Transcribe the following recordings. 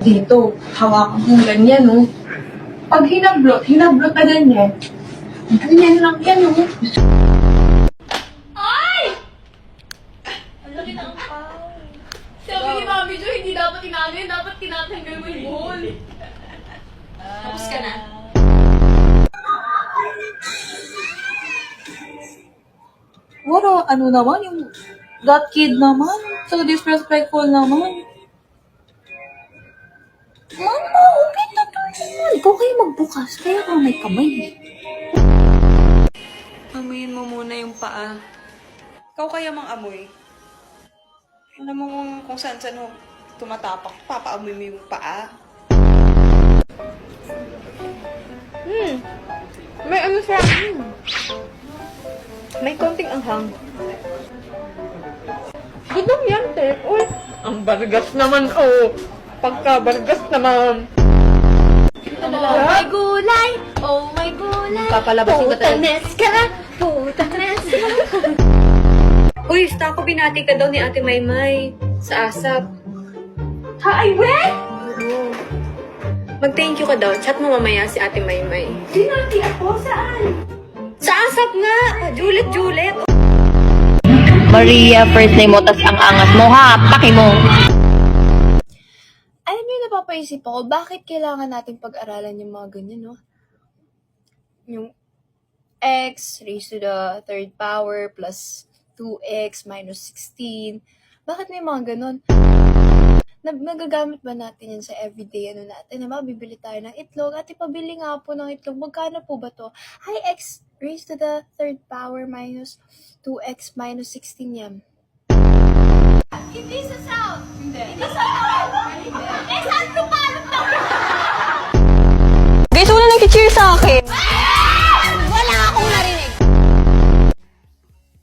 Dito, hawakan mo ganyan, no? Pag hinablot na ganyan. Ganyan lang yan, no? Sabi ni Mami Jo, hindi dapat inano yun, dapat tinatanggal mo yung buhol. Tapos ka na? Wala, ano naman, yung that kid naman. So disrespectful naman. Mama, okay na to yan. Ikaw kayo magbukas, kaya ka may kamay. Amuyin mo muna yung paa. Ikaw kaya mang amoy. Alam mo kung saan-saan mo tumatapak, papaamoy mo yung paa. May ano siya? May konting anghang. Gudong yan, te. Uy! Ang bargas naman, oh! Pagka-bargas naman! Oh my gulay! Oh my gulay! Papalabasin ka talaga. Putanes ka! Putanes ka! Uy, basta ako binati ka daw ni Ate Maymay sa ASAP. Ay, wait! Mag-thank you ka daw. Chat mo mamaya si Ate Maymay. Dinati ako? Saan? Sa ASAP nga! Julit-julit! Maria, first name mo, tas ang angas mo, ha? Paki mo. Alam niyo, napapaisip ako, bakit kailangan nating pag-aralan yung mga ganyan, no? Yung x raised to the third power plus 2x minus 16. Bakit may mga ganon? Nagagamit ba natin yan sa everyday ano natin? Diba, bibili tayo ng itlog at ipabili nga po ng itlog. Magkano po ba to? Ay, x raised to the third power minus 2x minus 16 yan. Hindi sa south! Hindi sa north! Eh, saan lumalot na? Guys, wala nag-cheer sa akin. Wala akong narinig!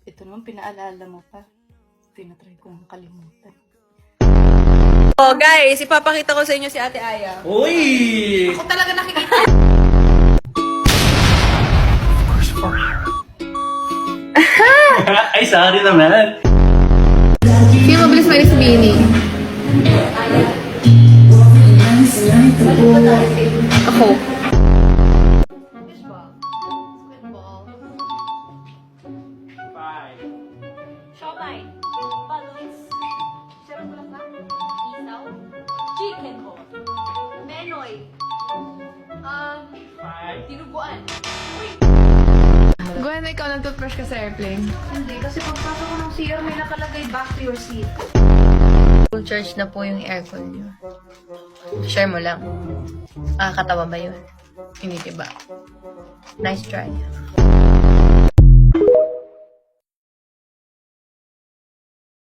Ito naman, pinaalala mo pa. Tinatry ko ng kalimutan. Oh, guys, ipapakita ko sa inyo si Ate Aya. Uy! Ako talaga nakikita. Ay, sorry naman. Sino mabilis manis si Bini? Ako. Siomay, balloons, sarap bulaklak, isaw, chicken ball, menoy, dinuguan. Gwen, ikaw nag-toothbrush ka sa airplane? Hindi, kasi pagpasok ko ng CR may nakalagay back to your seat. Full charge na po yung aircon nyo. Share mo lang. Katawa ba yun? Hindi, diba? Nice try.